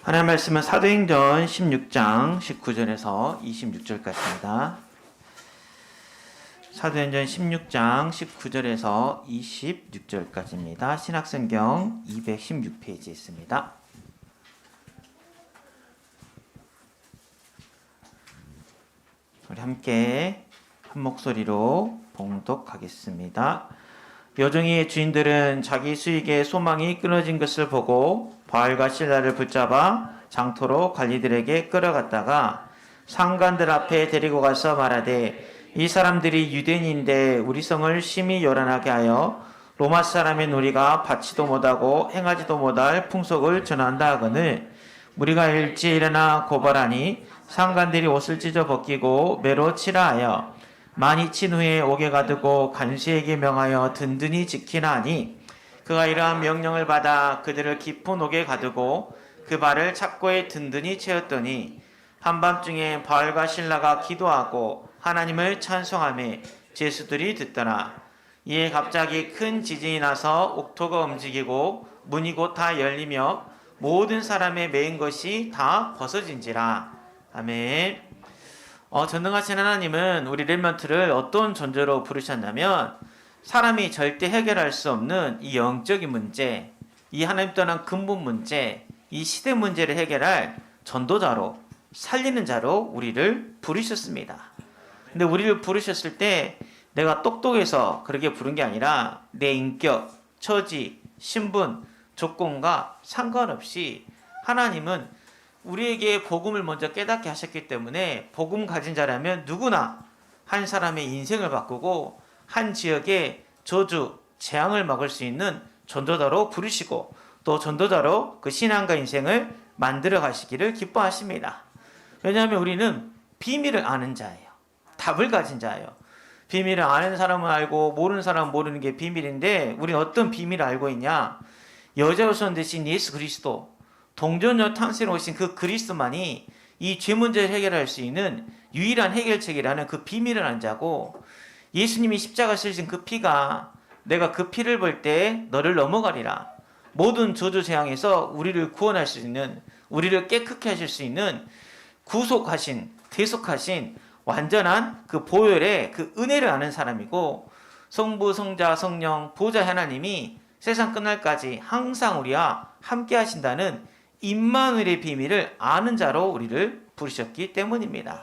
하나님 말씀은 사도행전 16장 19절에서 26절까지입니다. 사도행전 16장 19절에서 26절까지입니다. 신약성경 216페이지에 있습니다. 우리 함께 한 목소리로 봉독하겠습니다. 여종의 주인들은 자기 수익의 소망이 끊어진 것을 보고 바울과 실라를 붙잡아 장터로 관리들에게 끌어갔다가 상관들 앞에 데리고 가서 말하되, 이 사람들이 유대인인데 우리 성을 심히 요란하게 하여 로마 사람의 우리가 받지도 못하고 행하지도 못할 풍속을 전한다 하거늘 우리가 일찍 일어나 고발하니 상관들이 옷을 찢어 벗기고 매로 치라 하여 많이 친 후에 옥에 가두고 간수에게 명하여 든든히 지키라 하니, 그가 이러한 명령을 받아 그들을 깊은 옥에 가두고 그 발을 착고에 든든히 채웠더니, 한밤중에 바울과 실라가 기도하고 하나님을 찬송하며 제수들이 듣더라. 이에 갑자기 큰 지진이 나서 옥토가 움직이고 문이 곧 다 열리며 모든 사람의 매인 것이 다 벗어진지라. 아멘. 전능하신 하나님은 우리 렘넌트를 어떤 존재로 부르셨냐면, 사람이 절대 해결할 수 없는 이 영적인 문제, 이 하나님 떠난 근본 문제, 이 시대 문제를 해결할 전도자로, 살리는 자로 우리를 부르셨습니다. 근데 우리를 부르셨을 때 내가 똑똑해서 그렇게 부른 게 아니라 내 인격, 처지, 신분, 조건과 상관없이 하나님은 우리에게 복음을 먼저 깨닫게 하셨기 때문에 복음 가진 자라면 누구나 한 사람의 인생을 바꾸고 한 지역의 저주, 재앙을 막을 수 있는 전도자로 부르시고 또 전도자로 그 신앙과 인생을 만들어 가시기를 기뻐하십니다. 왜냐하면 우리는 비밀을 아는 자예요. 답을 가진 자예요. 비밀을 아는 사람은 알고 모르는 사람은 모르는 게 비밀인데, 우리는 어떤 비밀을 알고 있냐? 여자로서 되신 예수 그리스도, 동전녀 탕생에 오신 그 그리스도만이 이 죄 문제를 해결할 수 있는 유일한 해결책이라는 그 비밀을 아는 자고, 예수님이 십자가 쓰신 그 피가 내가 그 피를 볼 때 너를 넘어가리라. 모든 저주 재앙에서 우리를 구원할 수 있는, 우리를 깨끗게 하실 수 있는 구속하신, 대속하신 완전한 그 보혈의 그 은혜를 아는 사람이고, 성부, 성자, 성령, 보좌 하나님이 세상 끝날까지 항상 우리와 함께 하신다는 임마누엘의 비밀을 아는 자로 우리를 부르셨기 때문입니다.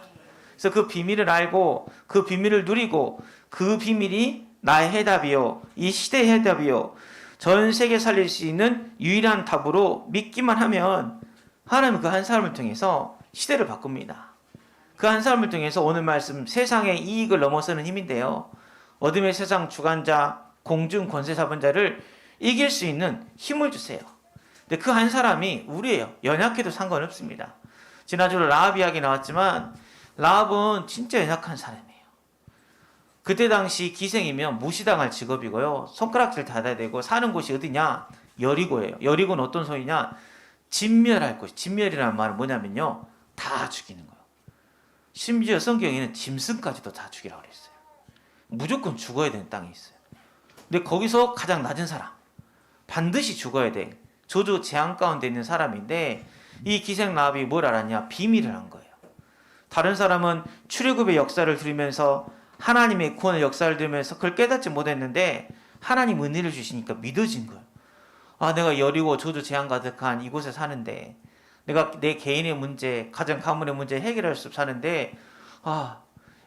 그래서 그 비밀을 알고 그 비밀을 누리고 그 비밀이 나의 해답이요, 이 시대의 해답이요, 전 세계 살릴 수 있는 유일한 답으로 믿기만 하면 하나님은 그 한 사람을 통해서 시대를 바꿉니다. 그 한 사람을 통해서 오늘 말씀 세상의 이익을 넘어서는 힘인데요, 어둠의 세상 주관자, 공중 권세 사본자를 이길 수 있는 힘을 주세요. 근데 그 한 사람이 우리예요. 연약해도 상관없습니다. 지난주로 라합 이야기 나왔지만 라합은 진짜 연약한 사람이에요. 그때 당시 기생이면 무시당할 직업이고요, 손가락질 닫아야 되고, 사는 곳이 어디냐? 여리고예요. 여리고는 어떤 소리냐? 진멸할 곳. 진멸이라는 말은 뭐냐면요, 다 죽이는 거예요. 심지어 성경에는 짐승까지도 다 죽이라고 그랬어요. 무조건 죽어야 되는 땅이 있어요. 근데 거기서 가장 낮은 사람, 반드시 죽어야 돼, 저주 재앙 가운데 있는 사람인데, 이 기생 라합이 뭘 알았냐? 비밀을 한 거예요. 다른 사람은 출애굽의 역사를 들으면서, 하나님의 구원의 역사를 들으면서 그걸 깨닫지 못했는데 하나님 은혜를 주시니까 믿어진 거예요. 아, 내가 여리고 저주 재앙 가득한 이곳에 사는데, 내가 내 개인의 문제, 가정 가문의 문제 해결할 수 없이 사는데,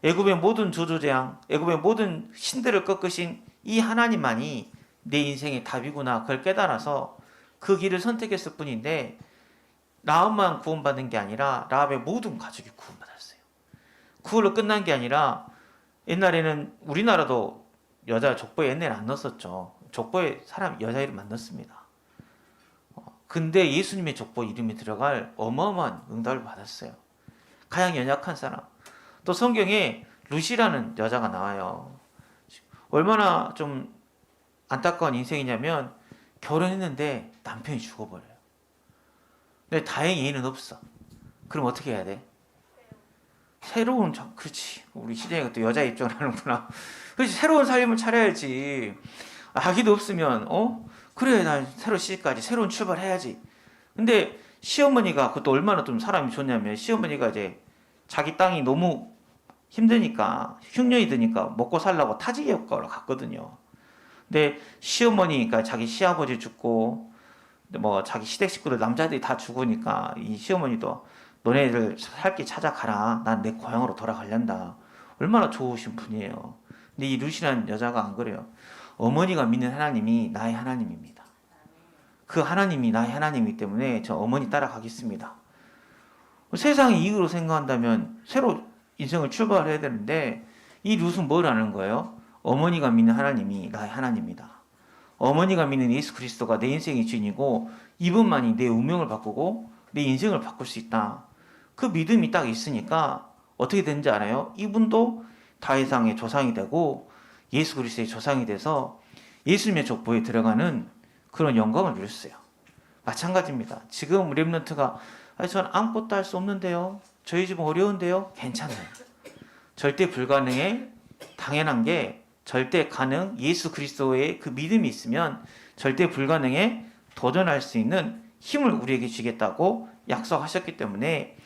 애굽의 모든 저주 재앙, 애굽의 모든 신들을 꺾으신 이 하나님만이 내 인생의 답이구나, 그걸 깨달아서 그 길을 선택했을 뿐인데, 라합만 구원받은 게 아니라 라합의 모든 가족이 구원받았어요. 그걸로 끝난 게 아니라, 옛날에는 우리나라도 여자 족보에 옛날에 안 넣었었죠. 족보에 사람 여자 이름 안 넣습니다. 근데 예수님의 족보 이름이 들어갈 어마어마한 응답을 받았어요. 가장 연약한 사람. 또 성경에 루시라는 여자가 나와요. 얼마나 좀 안타까운 인생이냐면, 결혼했는데 남편이 죽어버려요. 근데 다행히 얘는 없어. 그럼 어떻게 해야 돼? 새로운, 그렇지, 우리 시대가 또 여자 입장을 하는구나. 그렇지, 새로운 삶을 차려야지. 아기도 없으면 그래, 난 새로 시집가지, 새로운 출발해야지. 근데 시어머니가 그것도 얼마나 좀 사람이 좋냐면 시어머니가 이제 자기 땅이 너무 힘드니까 흉년이 드니까 먹고 살려고 타지역으로 갔거든요. 근데 시어머니가 자기 시아버지 죽고 뭐 자기 시댁 식구들 남자들이 다 죽으니까 이 시어머니도 너네들 살 길 찾아가라. 난 내 고향으로 돌아가련다. 얼마나 좋으신 분이에요. 근데 이 루시라는 여자가 안 그래요. 어머니가 믿는 하나님이 나의 하나님입니다. 그 하나님이 나의 하나님이기 때문에 저 어머니 따라가겠습니다. 세상이 이익으로 생각한다면 새로 인생을 출발해야 되는데 이 룻은 뭘 아는 거예요? 어머니가 믿는 하나님이 나의 하나님이다. 어머니가 믿는 예수 그리스도가 내 인생의 주인이고 이분만이 내 운명을 바꾸고 내 인생을 바꿀 수 있다. 그 믿음이 딱 있으니까 어떻게 되는지 알아요? 이분도 다윗왕의 조상이 되고 예수 그리스도의 조상이 돼서 예수님의 족보에 들어가는 그런 영광을 누렸어요. 마찬가지입니다. 지금 렘넌트가 전 아무것도 할 수 없는데요. 저희 집은 어려운데요. 괜찮아요. 절대 불가능에 당연한 게 절대 가능 예수 그리스도의 그 믿음이 있으면 절대 불가능에 도전할 수 있는 힘을 우리에게 주겠다고 약속하셨기 때문에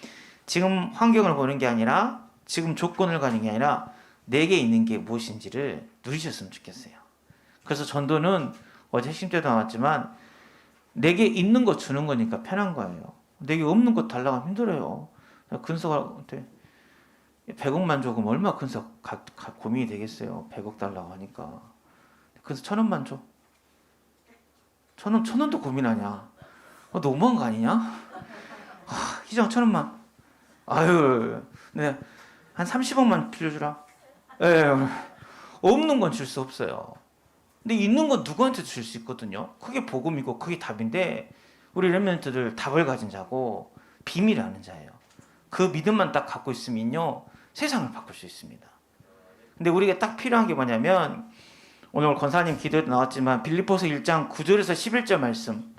지금 환경을 보는 게 아니라 지금 조건을 가는 게 아니라 내게 있는 게 무엇인지를 누리셨으면 좋겠어요. 그래서 전도는 어제 핵심 때도 나왔지만 내게 있는 거 주는 거니까 편한 거예요. 내게 없는 거 달라고 하면 힘들어요. 근석한테 100억만 줘. 그럼 얼마 근석 고민이 되겠어요. 100억 달라고 하니까. 그래서 1,000원만 줘. 1,000원도 고민하냐. 너무한 거 아니냐? 희정 1,000원만. 아유, 네, 한 30억만 빌려주라. 없는 건 줄 수 없어요. 근데 있는 건 누구한테도 줄 수 있거든요. 그게 복음이고 그게 답인데 우리 렘넌트들 답을 가진 자고 비밀을 아는 자예요. 그 믿음만 딱 갖고 있으면요 세상을 바꿀 수 있습니다. 근데 우리가 딱 필요한 게 뭐냐면 오늘 권사님 기도에도 나왔지만 빌립보서 1장 9절에서 11절 말씀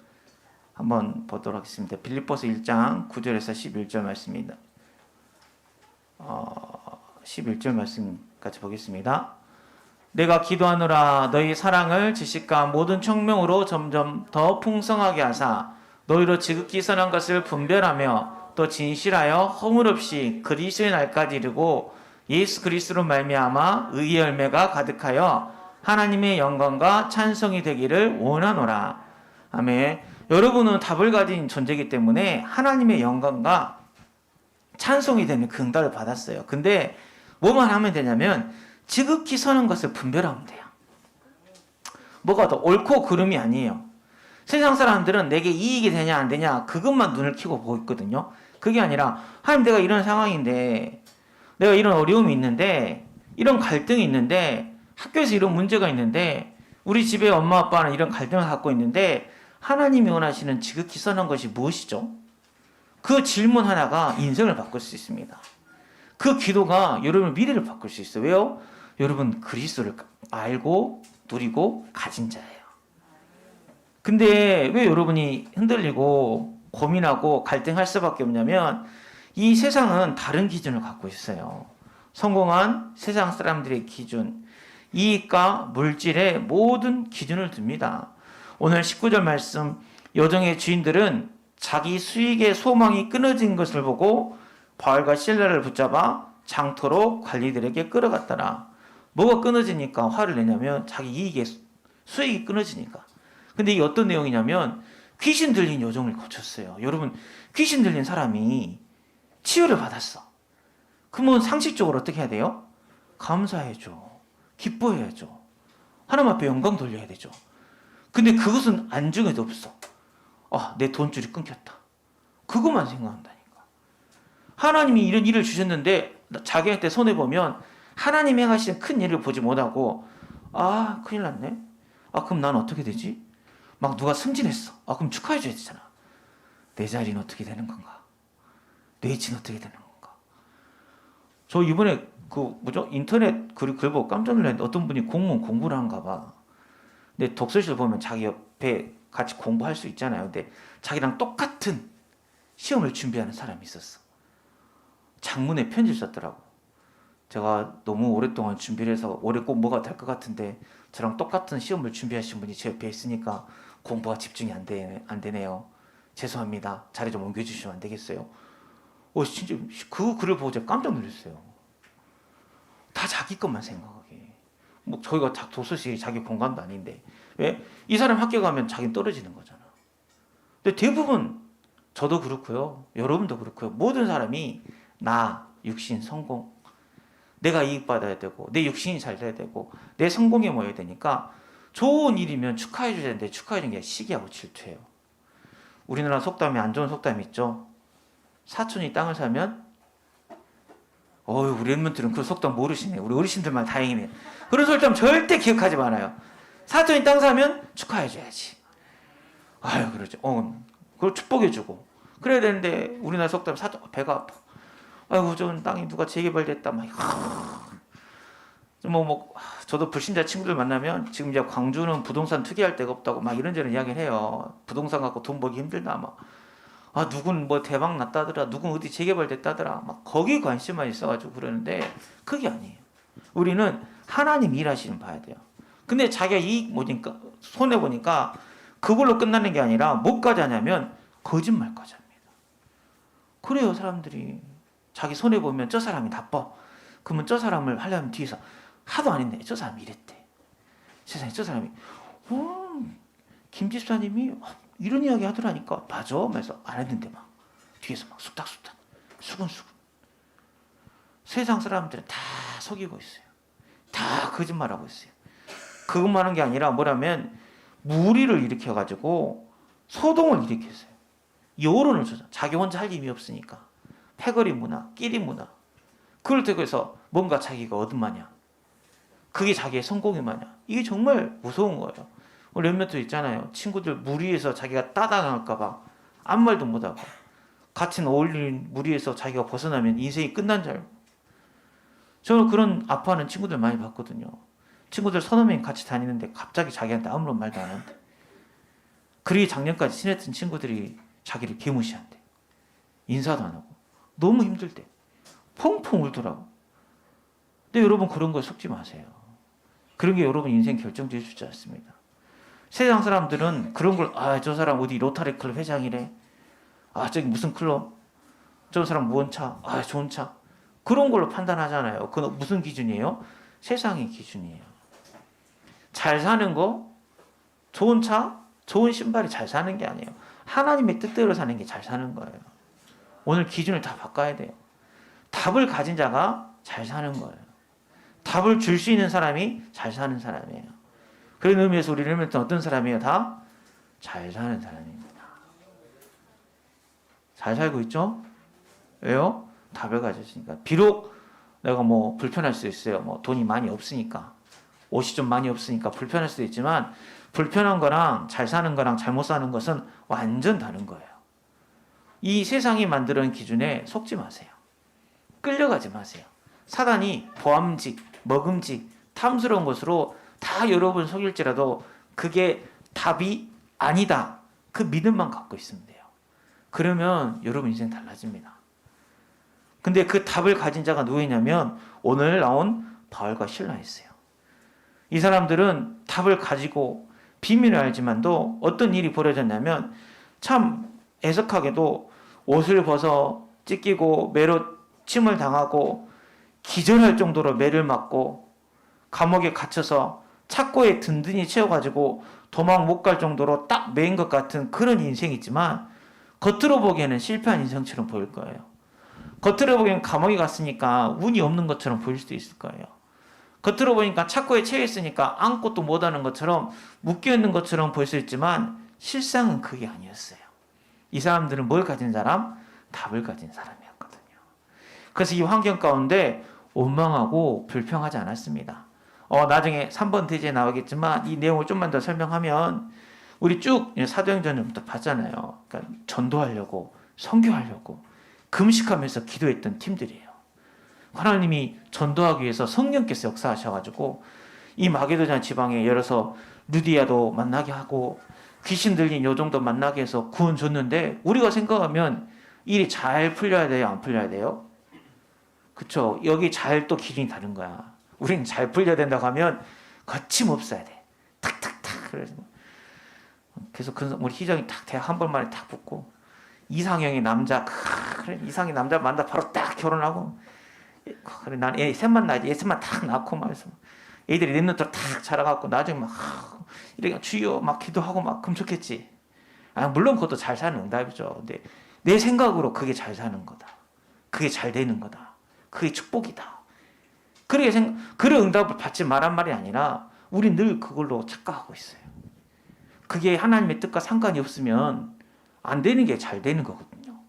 한번 보도록 하겠습니다. 빌립보서 1장 9절에서 11절 말씀입니다. 11절 말씀까지 보겠습니다. 내가 기도하노라 너희 사랑을 지식과 모든 총명으로 점점 더 풍성하게 하사 너희로 지극히 선한 것을 분별하며 또 진실하여 허물 없이 그리스도의 날까지 이르고 예수 그리스도로 말미암아 의의 열매가 가득하여 하나님의 영광과 찬송이 되기를 원하노라. 아멘. 여러분은 답을 가진 존재이기 때문에 하나님의 영광과 찬송이 되는 그 응답을 받았어요. 근데 뭐만 하면 되냐면 지극히 선한 것을 분별하면 돼요. 뭐가 더 옳고 그름이 아니에요. 세상 사람들은 내게 이익이 되냐 안 되냐 그것만 눈을 켜고 보고 있거든요. 그게 아니라 하나님 내가 이런 상황인데 내가 이런 어려움이 있는데 이런 갈등이 있는데 학교에서 이런 문제가 있는데 우리 집에 엄마 아빠는 이런 갈등을 갖고 있는데 하나님이 원하시는 지극히 선한 것이 무엇이죠? 그 질문 하나가 인생을 바꿀 수 있습니다. 그 기도가 여러분의 미래를 바꿀 수 있어요. 왜요? 여러분 그리스도를 알고 누리고 가진 자예요. 근데 왜 여러분이 흔들리고 고민하고 갈등할 수밖에 없냐면 이 세상은 다른 기준을 갖고 있어요. 성공한 세상 사람들의 기준, 이익과 물질의 모든 기준을 둡니다. 오늘 19절 말씀 여정의 주인들은 자기 수익의 소망이 끊어진 것을 보고 바울과 실라를 붙잡아 장터로 관리들에게 끌어갔더라. 뭐가 끊어지니까 화를 내냐면 자기 이익의 수익이 끊어지니까. 근데 이게 어떤 내용이냐면 귀신 들린 여종을 고쳤어요. 여러분 귀신 들린 사람이 치유를 받았어. 그러면 상식적으로 어떻게 해야 돼요? 감사해줘. 기뻐해야죠. 하나님 앞에 영광 돌려야 되죠. 근데 그것은 안중에도 없어. 내 돈줄이 끊겼다. 그것만 생각한다니까. 하나님이 이런 일을 주셨는데 자기한테 손해보면 하나님이 행하시는 큰 일을 보지 못하고 큰일 났네. 그럼 난 어떻게 되지? 막 누가 승진했어. 그럼 축하해줘야 되잖아. 내 자리는 어떻게 되는 건가? 내 위치는 어떻게 되는 건가? 저 이번에 인터넷 글 보고 깜짝 놀랐는데 어떤 분이 공무원 공부를 한가 봐. 근데 독서실 보면 자기 옆에 같이 공부할 수 있잖아요. 근데 자기랑 똑같은 시험을 준비하는 사람이 있었어. 장문에 편지를 썼더라고. 제가 너무 오랫동안 준비를 해서 올해 꼭 뭐가 될 것 같은데 저랑 똑같은 시험을 준비하신 분이 제 옆에 있으니까 공부가 집중이 안 되네요. 죄송합니다. 자리 좀 옮겨주시면 안 되겠어요? 진짜 그 글을 보고 제가 깜짝 놀랐어요. 다 자기 것만 생각하게. 뭐 저희가 도서실이 자기 공간도 아닌데 왜? 이 사람 학교 가면 자기는 떨어지는 거잖아. 근데 대부분 저도 그렇고요. 여러분도 그렇고요. 모든 사람이 나, 육신, 성공. 내가 이익받아야 되고 내 육신이 잘 돼야 되고 내 성공에 모여야 되니까 좋은 일이면 축하해 줘야 되는데 축하해 주는 게 시기하고 질투예요. 우리나라 속담에 안 좋은 속담이 있죠. 사촌이 땅을 사면 우리 엠먼트는 그 속담 모르시네. 우리 어르신들만 다행이네. 그런 속담 절대 기억하지 말아요. 사촌이 땅 사면 축하해 줘야지. 그러죠. 그걸 축복해 주고 그래야 되는데 우리나라 속담 배가 아파. 저 땅이 누가 재개발됐다. 저도 불신자 친구들 만나면 지금 이제 광주는 부동산 투기할 데가 없다고 이런저런 이야기를 해요. 부동산 갖고 돈 벌기 힘들다. 누군 뭐 대박 났다더라. 누군 어디 재개발됐다더라. 거기에 관심만 있어가지고 그러는데 그게 아니에요. 우리는 하나님 일하시는 봐야 돼요. 근데 자기가 이익 보니까 손해 보니까 그걸로 끝나는 게 아니라 뭐까지 하냐면 거짓말까지 합니다. 그래요 사람들이. 자기 손해 보면 저 사람이 나빠. 그러면 저 사람을 하려면 뒤에서 하도 안 했네. 저 사람이 이랬대. 세상에 저 사람이 김 집사님이 이런 이야기 하더라니까. 맞아. 하면서 안 했는데 뒤에서 쑥닥쑥닥 수근수근. 세상 사람들은 다 속이고 있어요. 다 거짓말하고 있어요. 그것만 한 게 아니라 뭐라면 무리를 일으켜가지고 소동을 일으켰어요. 여론을 조작. 자기 혼자 할 힘이 없으니까. 패거리 문화, 끼리 문화. 그걸 대고 해서 뭔가 자기가 얻은 마냥. 그게 자기의 성공이 마냥. 이게 정말 무서운 거예요. 우리 몇몇도 있잖아요. 친구들 무리해서 자기가 따당할까봐 아무 말도 못하고 같이 어울리는 무리에서 자기가 벗어나면 인생이 끝난 줄 알고. 저는 그런 아파하는 친구들 많이 봤거든요. 친구들 서너 명 같이 다니는데 갑자기 자기한테 아무런 말도 안 한대. 그리 작년까지 친했던 친구들이 자기를 개무시한대. 인사도 안 하고. 너무 힘들대. 펑펑 울더라고. 근데 여러분 그런 거에 속지 마세요. 그런 게 여러분 인생 결정지어 주지 않습니다. 세상 사람들은 그런 걸 저 사람 어디 로타리 클럽 회장이래. 저기 무슨 클럽. 저 사람 무언 차. 좋은 차. 그런 걸로 판단하잖아요. 그건 무슨 기준이에요? 세상의 기준이에요. 잘 사는 거, 좋은 차, 좋은 신발이 잘 사는 게 아니에요. 하나님의 뜻대로 사는 게 잘 사는 거예요. 오늘 기준을 다 바꿔야 돼요. 답을 가진 자가 잘 사는 거예요. 답을 줄 수 있는 사람이 잘 사는 사람이에요. 그런 의미에서 우리는 어떤 사람이에요? 다 잘 사는 사람입니다. 잘 살고 있죠? 왜요? 답을 가졌으니까. 비록 내가 불편할 수 있어요. 돈이 많이 없으니까. 옷이 좀 많이 없으니까 불편할 수도 있지만 불편한 거랑 잘 사는 거랑 잘못 사는 것은 완전 다른 거예요. 이 세상이 만드는 기준에 속지 마세요. 끌려가지 마세요. 사단이 보암직, 먹음직, 탐스러운 것으로 다 여러분 속일지라도 그게 답이 아니다. 그 믿음만 갖고 있으면 돼요. 그러면 여러분 인생 달라집니다. 근데 그 답을 가진 자가 누구냐면 오늘 나온 바울과 실라였어요. 이 사람들은 답을 가지고 비밀을 알지만도 어떤 일이 벌어졌냐면 참 애석하게도 옷을 벗어 찢기고 매로 침을 당하고 기절할 정도로 매를 맞고 감옥에 갇혀서 착고에 든든히 채워가지고 도망 못 갈 정도로 딱 매인 것 같은 그런 인생이지만 겉으로 보기에는 실패한 인생처럼 보일 거예요. 겉으로 보기엔 감옥에 갔으니까 운이 없는 것처럼 보일 수도 있을 거예요. 겉으로 보니까 착고에 채여 있으니까 아무것도 못하는 것처럼 묶여있는 것처럼 보일 수 있지만 실상은 그게 아니었어요. 이 사람들은 뭘 가진 사람? 답을 가진 사람이었거든요. 그래서 이 환경 가운데 원망하고 불평하지 않았습니다. 나중에 3번 대지에 나오겠지만 이 내용을 좀만 더 설명하면 우리 쭉 사도행전부터 봤잖아요. 그러니까 전도하려고 선교하려고 금식하면서 기도했던 팀들이에요. 하나님이 전도하기 위해서 성령께서 역사하셔가지고 이 마게도냐 지방에 열어서 루디아도 만나게 하고 귀신 들린 요 정도 만나게 해서 구원 줬는데 우리가 생각하면 일이 잘 풀려야 돼요? 안 풀려야 돼요? 그쵸? 여기 잘 또 기준이 다른 거야. 우리는 잘 풀려야 된다고 하면 거침없어야 돼. 탁탁탁. 그래서 그래서 우리 희정이 딱 대학 한 번 만에 딱 붙고 이상형의 남자, 그래 이상의 남자 만나 바로 딱 결혼하고, 그래 난 애 셋만 낳지, 애 셋만 딱 낳고 말해서 애들이 내 눈으로 딱 자라갖고 나중에 막 이렇게 주여 막 기도하고 막 그럼 좋겠지. 물론 그것도 잘 사는 응답이죠. 근데 내 생각으로 그게 잘 사는 거다. 그게 잘 되는 거다. 그게 축복이다. 그런 응답을 받지 말란 말이 아니라 우리 늘 그걸로 착각하고 있어요. 그게 하나님의 뜻과 상관이 없으면 안 되는 게 잘 되는 거거든요.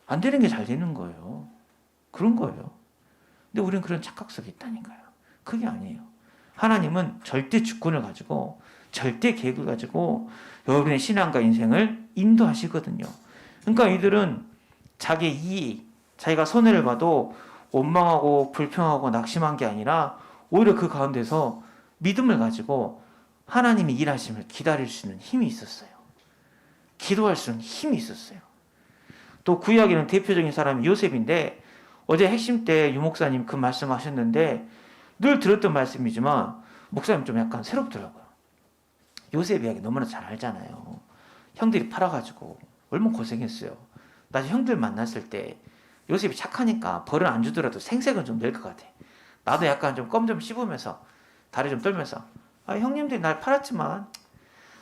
안 되는 게 잘 되는 거예요. 그런 거예요. 근데 우리는 그런 착각 속에 있다니까요. 그게 아니에요. 하나님은 절대 주권을 가지고 절대 계획을 가지고 여러분의 신앙과 인생을 인도하시거든요. 그러니까 이들은 자기 이익, 자기가 손해를 봐도 원망하고 불평하고 낙심한 게 아니라 오히려 그 가운데서 믿음을 가지고 하나님이 일하심을 기다릴 수 있는 힘이 있었어요. 기도할 수 있는 힘이 있었어요. 또 구약에는 대표적인 사람이 요셉인데 어제 핵심 때 유 목사님 그 말씀하셨는데 늘 들었던 말씀이지만 목사님 좀 약간 새롭더라고요. 요셉 이야기 너무나 잘 알잖아요. 형들이 팔아가지고 얼마나 고생했어요. 나중에 형들 만났을 때 요셉이 착하니까 벌은 안 주더라도 생색은 좀 낼 것 같아. 나도 약간 좀 껌 좀 씹으면서 다리 좀 떨면서 형님들이 날 팔았지만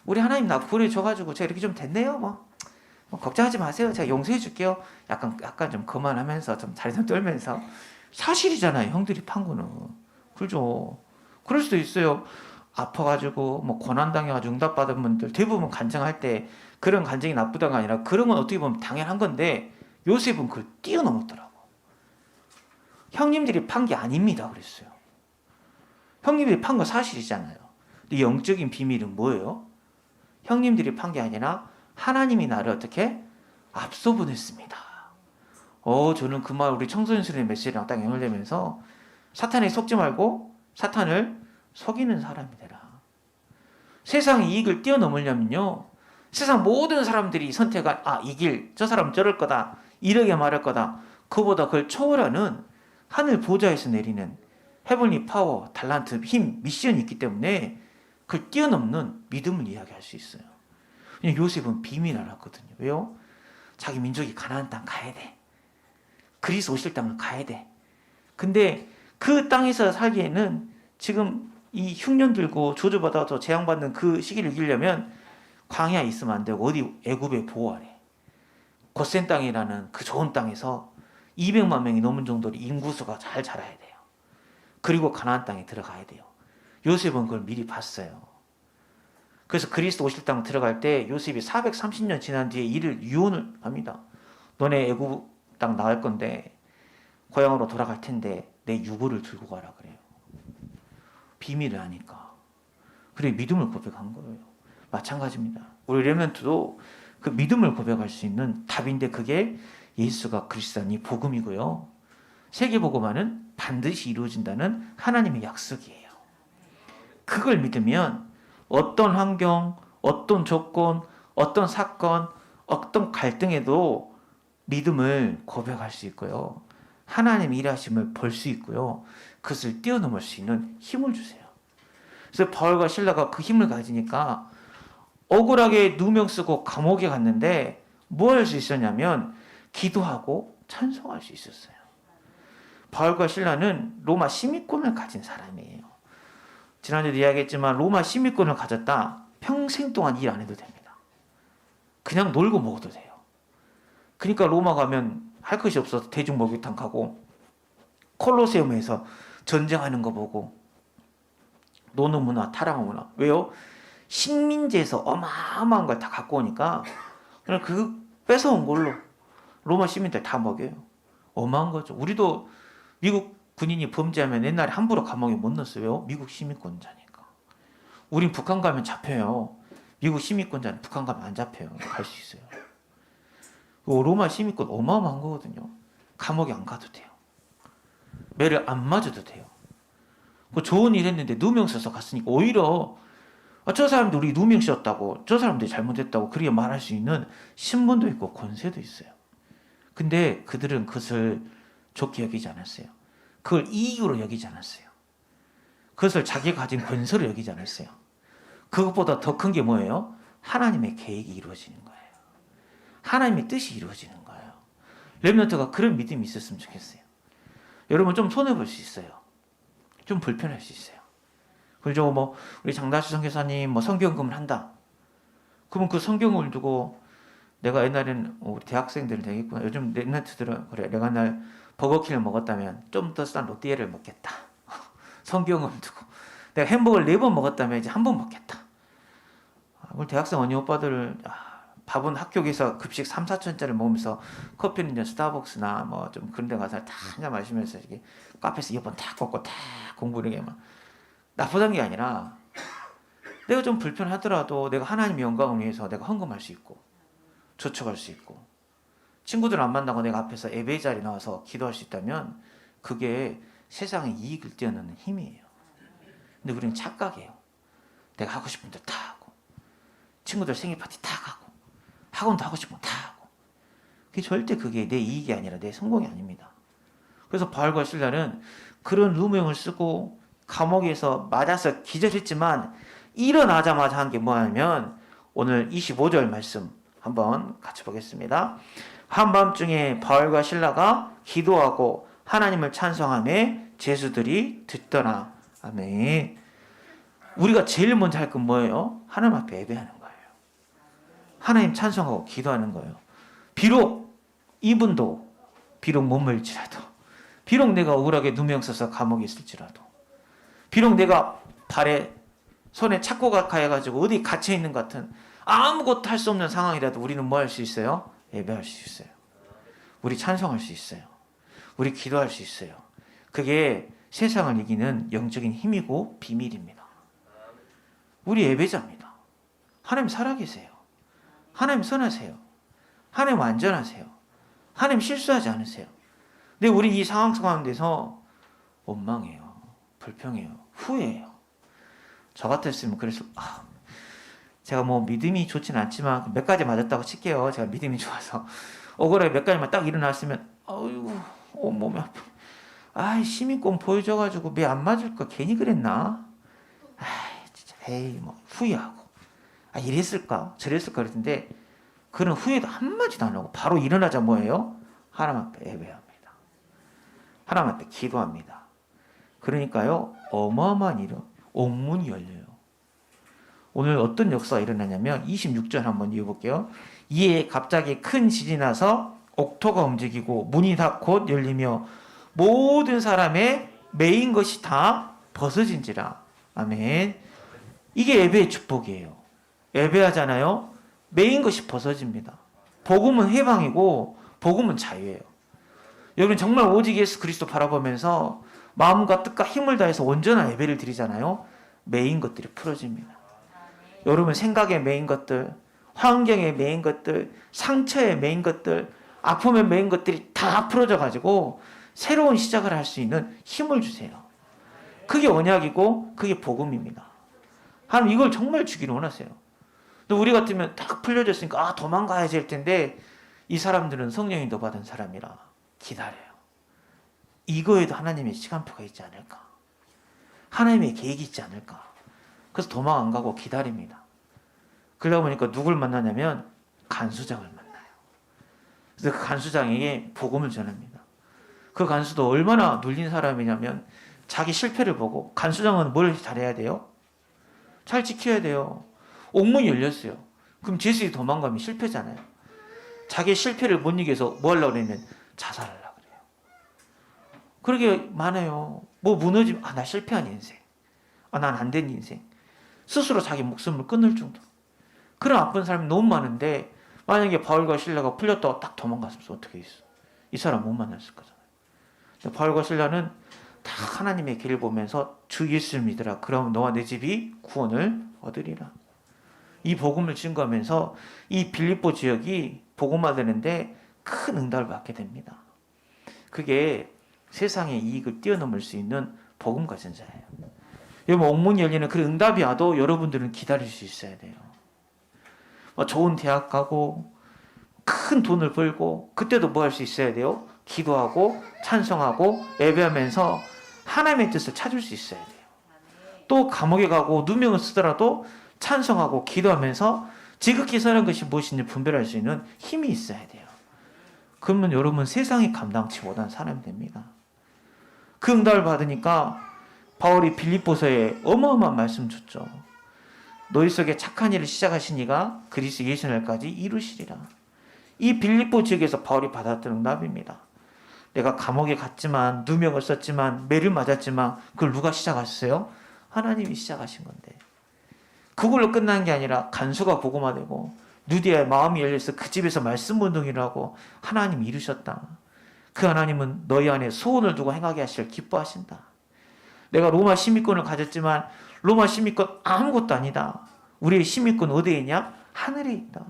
우리 하나님 나 구원해줘가지고 제가 이렇게 좀 됐네요. 뭐 걱정하지 마세요. 제가 용서해 줄게요. 약간 좀 그만하면서 좀 다리 좀 떨면서 사실이잖아요. 형들이 판 거는. 그렇죠. 그럴 수도 있어요. 아파가지고 뭐 고난당해가지고 응답받은 분들 대부분 간증할 때 그런 간증이 나쁘다가 아니라 그런 건 어떻게 보면 당연한 건데 요셉은 그걸 뛰어넘었더라고. 형님들이 판 게 아닙니다 그랬어요. 형님들이 판 거 사실이잖아요. 근데 영적인 비밀은 뭐예요? 형님들이 판 게 아니라 하나님이 나를 어떻게 앞서 보냈습니다. 저는 그 말 우리 청소년 수련회 메시지랑 딱 연결되면서 사탄에 속지 말고 사탄을 속이는 사람이 되라. 세상 이익을 뛰어넘으려면요. 세상 모든 사람들이 선택한 이 길, 저 사람 저럴 거다. 이러게 말할 거다. 그보다 그걸 초월하는 하늘 보좌에서 내리는 헤블리 파워, 달란트, 힘, 미션이 있기 때문에 그걸 뛰어넘는 믿음을 이야기할 수 있어요. 요셉은 비밀 알았거든요. 왜요? 자기 민족이 가나안 땅 가야 돼. 그리스 오실 땅을 가야 돼. 근데 그 땅에서 살기에는 지금 이 흉년 들고 저주받아서 재앙받는 그 시기를 이기려면 광야에 있으면 안 되고 어디 애굽의 보호 아래 고센 땅이라는 그 좋은 땅에서 200만 명이 넘은 정도로 인구수가 잘 자라야 돼요. 그리고 가나안 땅에 들어가야 돼요. 요셉은 그걸 미리 봤어요. 그래서 그리스 오실 땅 들어갈 때 요셉이 430년 지난 뒤에 이를 유언을 합니다. 너네 애굽 땅 나갈 건데 고향으로 돌아갈 텐데 내 유고를 들고 가라 그래요. 비밀을 아니까. 그래 믿음을 고백한 거예요. 마찬가지입니다. 우리 레멘트도 그 믿음을 고백할 수 있는 답인데 그게 예수가 그리스도는 이 복음이고요. 세계복음화는 반드시 이루어진다는 하나님의 약속이에요. 그걸 믿으면 어떤 환경, 어떤 조건, 어떤 사건, 어떤 갈등에도 믿음을 고백할 수 있고요. 하나님의 일하심을 볼 수 있고요. 그것을 뛰어넘을 수 있는 힘을 주세요. 그래서 바울과 실라가 그 힘을 가지니까 억울하게 누명 쓰고 감옥에 갔는데 뭐 할 수 있었냐면 기도하고 찬송할 수 있었어요. 바울과 실라는 로마 시민권을 가진 사람이에요. 지난주에도 이야기했지만 로마 시민권을 가졌다 평생 동안 일 안 해도 됩니다. 그냥 놀고 먹어도 돼요. 그러니까 로마 가면 할 것이 없어서 대중 목욕탕 가고 콜로세움에서 전쟁하는 거 보고 노노 문화, 타락한 문화. 왜요? 식민지에서 어마어마한 걸 다 갖고 오니까 그냥 그 뺏어온 걸로 로마 시민들 다 먹여요. 어마한 거죠. 우리도 미국 군인이 범죄하면 옛날에 함부로 감옥에 못 넣었어요. 왜요? 미국 시민권자니까. 우린 북한 가면 잡혀요. 미국 시민권자는 북한 가면 안 잡혀요. 갈 수 있어요. 로마 시민권 어마어마한 거거든요. 감옥에 안 가도 돼요. 매를 안 맞아도 돼요. 좋은 일 했는데 누명 써서 갔으니까 오히려 저 사람들이 우리 누명 씌웠다고 저 사람들이 잘못했다고 그렇게 말할 수 있는 신분도 있고 권세도 있어요. 근데 그들은 그것을 좋게 여기지 않았어요. 그걸 이익으로 여기지 않았어요. 그것을 자기가 가진 권세로 여기지 않았어요. 그것보다 더 큰 게 뭐예요? 하나님의 계획이 이루어지는 거예요. 하나님의 뜻이 이루어지는 거예요. 렘넌트가 그런 믿음이 있었으면 좋겠어요. 여러분 좀 손해볼 수 있어요. 좀 불편할 수 있어요. 그리고 뭐 우리 장다시 선교사님 뭐 성경금을 한다. 그러면 그 성경을 두고 내가 옛날에는 우리 대학생들은 되겠구나. 요즘 렘넌트들은 그래 내가 날 버거킹을 먹었다면 좀 더 싼 롯데리아를 먹겠다. 성경을 두고 내가 햄버거를 4번 먹었다면 이제 1번 먹겠다. 우리 대학생 언니 오빠들 밥은 학교에서 급식 3, 4천짜리 먹으면서 커피는 이제 스타벅스나 뭐 좀 그런 데 가서 다 한잔 마시면서 이렇게 카페에서 이어폰 탁 꽂고 탁 공부를 이게 막 나쁘다는 게 아니라 내가 좀 불편하더라도 내가 하나님의 영광을 위해서 내가 헌금할 수 있고 저축할 수 있고 친구들 안 만나고 내가 앞에서 예배 자리 나와서 기도할 수 있다면 그게 세상의 이익을 뛰어넘는 힘이에요. 근데 우리는 착각해요. 내가 하고 싶은 대로 다 하고 친구들 생일 파티 다 가고 학원도 하고 싶은 거 다 하고 그게 내 이익이 아니라 내 성공이 아닙니다. 그래서 바울과 실라는 그런 누명을 쓰고 감옥에서 맞아서 기절했지만 일어나자마자 한 게 뭐냐면 오늘 25절 말씀 한번 같이 보겠습니다. 한밤중에 바울과 실라가 기도하고 하나님을 찬송하며 제수들이 듣더라. 아멘. 우리가 제일 먼저 할 건 뭐예요? 하나님 앞에 예배하는 거예요. 하나님 찬송하고 기도하는 거예요. 비록 이분도 비록 머물지라도 비록 내가 억울하게 누명 써서 감옥에 있을지라도 비록 내가 발에 손에 착고가 가해가지고 어디 갇혀있는 것 같은 아무것도 할 수 없는 상황이라도 우리는 뭐 할 수 있어요? 예배할 수 있어요. 우리 찬송할 수 있어요. 우리 기도할 수 있어요. 그게 세상을 이기는 영적인 힘이고 비밀입니다. 우리 예배자입니다. 하나님 살아계세요. 하나님 선하세요. 하나님 완전하세요. 하나님 실수하지 않으세요. 근데 우린 이 상황 가운데서 원망해요. 불평해요. 후회해요. 저 같았으면 그래서 제가 뭐 믿음이 좋진 않지만 몇 가지 맞았다고 칠게요. 제가 믿음이 좋아서 억울하게 몇 가지만 딱 일어났으면 아이고 몸이 아파. 시민권 보여줘가지고 매 안 맞을까 괜히 그랬나? 진짜 에이 뭐 후회하고 이랬을까 저랬을까 그랬는데 그런 후회도 한마디도 안 하고 바로 일어나자 뭐예요? 하나님 앞에 예배합니다. 하나님 앞에 기도합니다. 그러니까요 어마어마한 일은 옥문이 열려요. 오늘 어떤 역사가 일어나냐면 26절 한번 읽어볼게요. 이에 갑자기 큰 지진이 나서 옥토가 움직이고 문이 다 곧 열리며 모든 사람의 매인 것이 다 벗어진지라. 아멘. 이게 예배의 축복이에요. 예배하잖아요. 매인 것이 벗어집니다. 복음은 해방이고 복음은 자유예요. 여러분 정말 오직 예수 그리스도 바라보면서 마음과 뜻과 힘을 다해서 온전한 예배를 드리잖아요. 매인 것들이 풀어집니다. 여러분 생각의 매인 것들, 환경의 매인 것들, 상처의 매인 것들, 아픔의 매인 것들이 다 풀어져 가지고 새로운 시작을 할 수 있는 힘을 주세요. 그게 언약이고 그게 복음입니다. 하나님 이걸 정말 주기를 원하세요. 근데 우리 같으면 딱 풀려졌으니까 도망가야지 할 텐데 이 사람들은 성령이 더 받은 사람이라 기다려요. 이거에도 하나님의 시간표가 있지 않을까? 하나님의 계획이 있지 않을까? 그래서 도망 안 가고 기다립니다. 그러다 보니까 누굴 만나냐면 간수장을 만나요. 그래서 그 간수장에게 복음을 전합니다. 그 간수도 얼마나 눌린 사람이냐면 자기 실패를 보고 간수장은 뭘 잘해야 돼요? 잘 지켜야 돼요. 옥문이 열렸어요. 그럼 제수이 도망가면 실패잖아요. 자기 실패를 못 이겨서 뭐 하려고 그러면 자살하려고 그래요. 그러게 많아요. 뭐 무너지면 나 실패한 인생. 난 안 된 인생. 스스로 자기 목숨을 끊을 정도로. 그런 아픈 사람이 너무 많은데 만약에 바울과 실라가 풀렸다고 딱 도망갔으면 어떻게 했어? 이 사람 못 만났을 거잖아요. 바울과 실라는 다 하나님의 길을 보면서 주 예수를 믿으라. 그러면 너와 내 집이 구원을 얻으리라. 이 복음을 증거하면서 이 빌립보 지역이 복음화 되는데 큰 응답을 받게 됩니다. 그게 세상의 이익을 뛰어넘을 수 있는 복음 가진 자예요. 여러분 옥문이 열리는 그 응답이 와도 여러분들은 기다릴 수 있어야 돼요. 좋은 대학 가고 큰 돈을 벌고 그때도 뭐 할 수 있어야 돼요? 기도하고 찬송하고 예배하면서 하나님의 뜻을 찾을 수 있어야 돼요. 또 감옥에 가고 누명을 쓰더라도 찬송하고 기도하면서 지극히 선한 것이 무엇인지 분별할 수 있는 힘이 있어야 돼요. 그러면 여러분 세상이 감당치 못한 사람이 됩니다. 그 응답을 받으니까 바울이 빌립보서에 어마어마한 말씀 줬죠. 너희 속에 착한 일을 시작하신 이가 그리스도 예수 날까지 이루시리라. 이 빌립보 지역에서 바울이 받았던 응답입니다. 내가 감옥에 갔지만 누명을 썼지만 매를 맞았지만 그걸 누가 시작하셨어요? 하나님이 시작하신 건데 그걸로 끝난 게 아니라 간수가 복음화되고 누디아의 마음이 열려서 그 집에서 말씀 운동을 하고 하나님이 이루셨다. 그 하나님은 너희 안에 소원을 두고 행하게 하시를 기뻐하신다. 내가 로마 시민권을 가졌지만 로마 시민권 아무것도 아니다. 우리의 시민권 어디에 있냐? 하늘에 있다.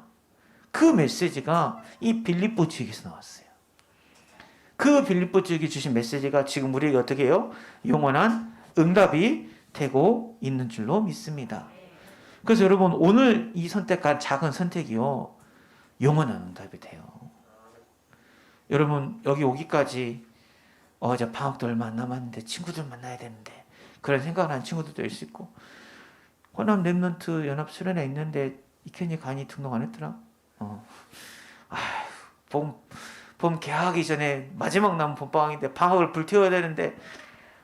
그 메시지가 이 빌립보 지역에서 나왔어요. 그 빌립보 지역이 주신 메시지가 지금 우리에게 어떻게 해요? 영원한 응답이 되고 있는 줄로 믿습니다. 그래서 여러분 오늘 이 선택한 작은 선택이요 영원한 응답이 돼요. 여러분 여기 오기까지 이제 방학도 얼마 안 남았는데 친구들 만나야 되는데 그런 생각을 하는 친구들도 있을 수 있고 호남 랩런트 연합 수련회 있는데 이현이 간이 등록 안 했더라. 봄 개학하기 전에 마지막 남은 봄방학인데 방학을 불태워야 되는데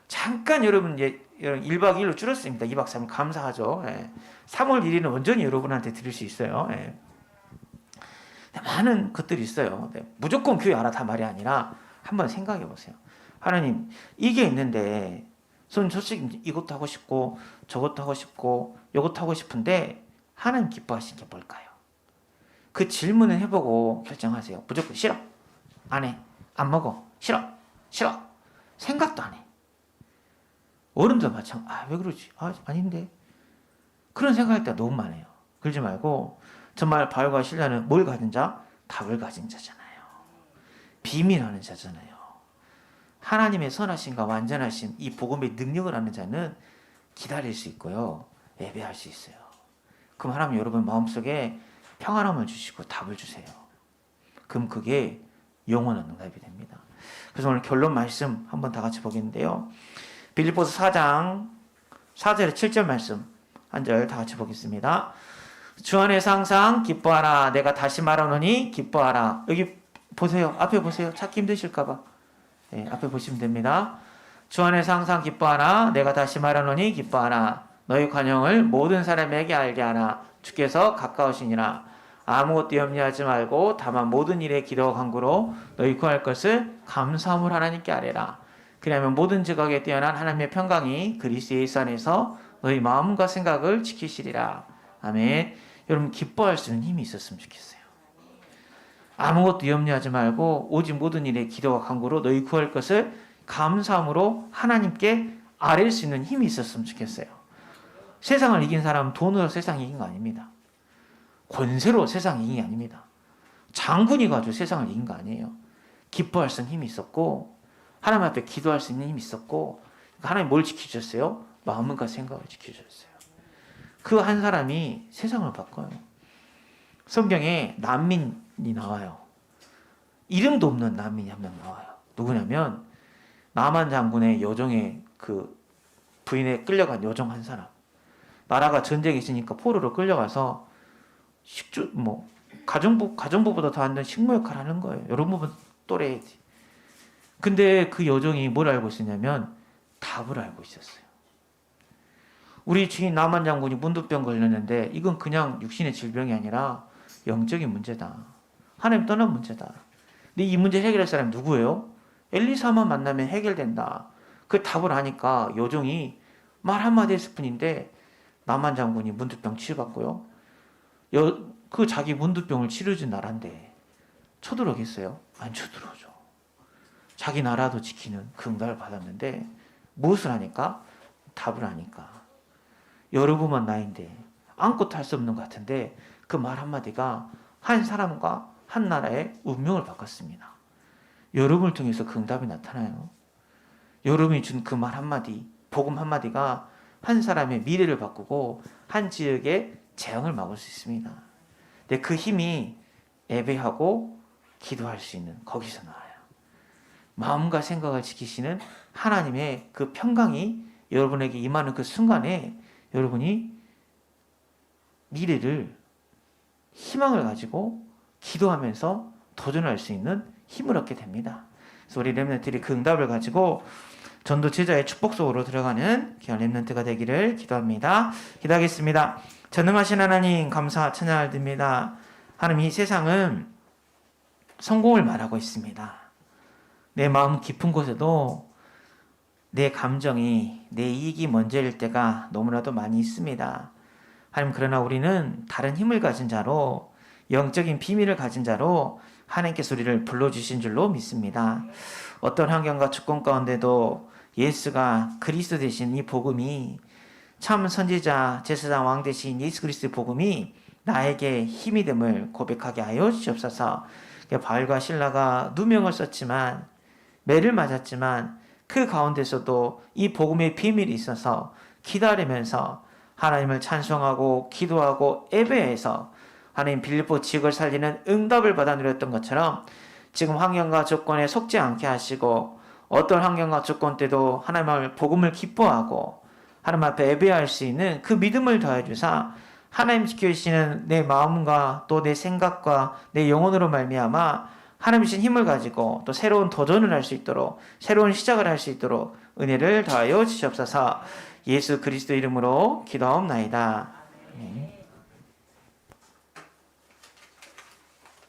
잠깐 여러분 1박 2일로 줄었습니다. 2박 3일 감사하죠. 3월 1일은 온전히 여러분한테 드릴 수 있어요. 많은 것들이 있어요. 무조건 교회 알아 다 말이 아니라 한번 생각해 보세요. 하나님 이게 있는데 저는 솔직히 이것도 하고 싶고 저것도 하고 싶고 이것도 하고 싶은데 하나님 기뻐하시는 게 뭘까요? 그 질문을 해보고 결정하세요. 무조건 싫어, 안 해, 안 먹어, 싫어, 생각도 안 해. 어른도 마찬가지. 왜 그러지? 아닌데. 그런 생각할 때가 너무 많아요. 그러지 말고 정말 바울과 신라는 뭘 가진 자? 답을 가진 자잖아요. 비밀하는 자잖아요. 하나님의 선하심과 완전하심, 이 복음의 능력을 아는 자는 기다릴 수 있고요. 예배할 수 있어요. 그럼 하나님 여러분 마음속에 평안함을 주시고 답을 주세요. 그럼 그게 영원한 응답이 됩니다. 그래서 오늘 결론 말씀 한번 다 같이 보겠는데요. 빌립보서 4장 4절에 7절 말씀 한 절 다 같이 보겠습니다. 주 안에서 항상 기뻐하라. 내가 다시 말하노니 기뻐하라. 여기 보세요. 앞에 보세요. 찾기 힘드실까 봐. 앞에 보시면 됩니다. 주 안에서 항상 기뻐하라. 내가 다시 말하노니 기뻐하라. 너희 관용을 모든 사람에게 알게 하라. 주께서 가까우시니라. 아무것도 염려하지 말고 다만 모든 일에 기도와 간구로 너희 구할 것을 감사함으로 하나님께 아뢰라. 그러면 모든 지각에 뛰어난 하나님의 평강이 그리스도 예수 안에서 너희 마음과 생각을 지키시리라. 아멘. 여러분 기뻐할 수 있는 힘이 있었으면 좋겠어요. 아무것도 염려하지 말고 오직 모든 일에 기도와 간구로 너희 구할 것을 감사함으로 하나님께 아뢰 수 있는 힘이 있었으면 좋겠어요. 세상을 이긴 사람은 돈으로 세상 이긴 거 아닙니다. 권세로 세상 이긴 게 아닙니다. 장군이 가지고 세상을 이긴 거 아니에요. 기뻐할 수 있는 힘이 있었고 하나님 앞에 기도할 수 있는 힘이 있었고 하나님 뭘 지켜주셨어요? 마음과 생각을 지켜주셨어요. 그 한 사람이 세상을 바꿔요. 성경에 난민이 나와요. 이름도 없는 난민이 한 명 나와요. 누구냐면 나만 장군의 여종의 그 부인에 끌려간 여종 한 사람. 나라가 전쟁이 있으니까 포로로 끌려가서 가정부보다 더 안 되는 식모 역할을 하는 거예요. 여러분 또래지. 근데 그 여종이 뭘 알고 있었냐면 답을 알고 있었어요. 우리 주인 나만 장군이 문두병 걸렸는데 이건 그냥 육신의 질병이 아니라 영적인 문제다. 하나님 떠난 문제다. 근데 이 문제 해결할 사람이 누구예요? 엘리사만 만나면 해결된다. 그 답을 하니까 여종이 말 한마디 했을 뿐인데 나만 장군이 문두병 치료받고요. 그 자기 문두병을 치료해준 나라인데 쳐들어오겠어요? 안 쳐들어오죠. 자기 나라도 지키는 그 응답을 받았는데 무엇을 하니까? 답을 하니까. 여러분만 나인데 아무것도 할 수 없는 것 같은데 그 말 한마디가 한 사람과 한 나라의 운명을 바꿨습니다. 여러분을 통해서 그 응답이 나타나요. 여러분이 준 그 말 한마디, 복음 한마디가 한 사람의 미래를 바꾸고 한 지역의 재앙을 막을 수 있습니다. 근데 그 힘이 예배하고 기도할 수 있는 거기서 나와요. 마음과 생각을 지키시는 하나님의 그 평강이 여러분에게 임하는 그 순간에 여러분이 미래를 희망을 가지고 기도하면서 도전할 수 있는 힘을 얻게 됩니다. 그래서 우리 렘넌트들이 그 응답을 가지고 전도 제자의 축복 속으로 들어가는 귀한 렘넌트가 되기를 기도합니다. 기도하겠습니다. 전능하신 하나님 감사 찬양을 드립니다. 하나님, 이 세상은 성공을 말하고 있습니다. 내 마음 깊은 곳에도 내 감정이, 내 이익이 먼저일 때가 너무나도 많이 있습니다. 하나님, 그러나 우리는 다른 힘을 가진 자로, 영적인 비밀을 가진 자로 하나님께서 우리를 불러주신 줄로 믿습니다. 어떤 환경과 조건 가운데도 예수가 그리스도 되신 이 복음이, 참 선지자 제사장 왕 되신 예수 그리스도의 복음이 나에게 힘이 됨을 고백하게 하여 주시옵소서. 바울과 실라가 누명을 썼지만, 매를 맞았지만 그 가운데서도 이 복음의 비밀이 있어서 기다리면서 하나님을 찬송하고 기도하고 예배해서 하나님 빌립보 지역을 살리는 응답을 받아 누렸던 것처럼, 지금 환경과 조건에 속지 않게 하시고 어떤 환경과 조건 때도 하나님의 복음을 기뻐하고 하나님 앞에 예배할 수 있는 그 믿음을 더해 주사 하나님 지켜주시는 내 마음과 또 내 생각과 내 영혼으로 말미암아 하나님 주신 힘을 가지고 또 새로운 도전을 할 수 있도록, 새로운 시작을 할 수 있도록 은혜를 더하여 주시옵소서. 예수 그리스도 이름으로 기도하옵나이다. 아멘.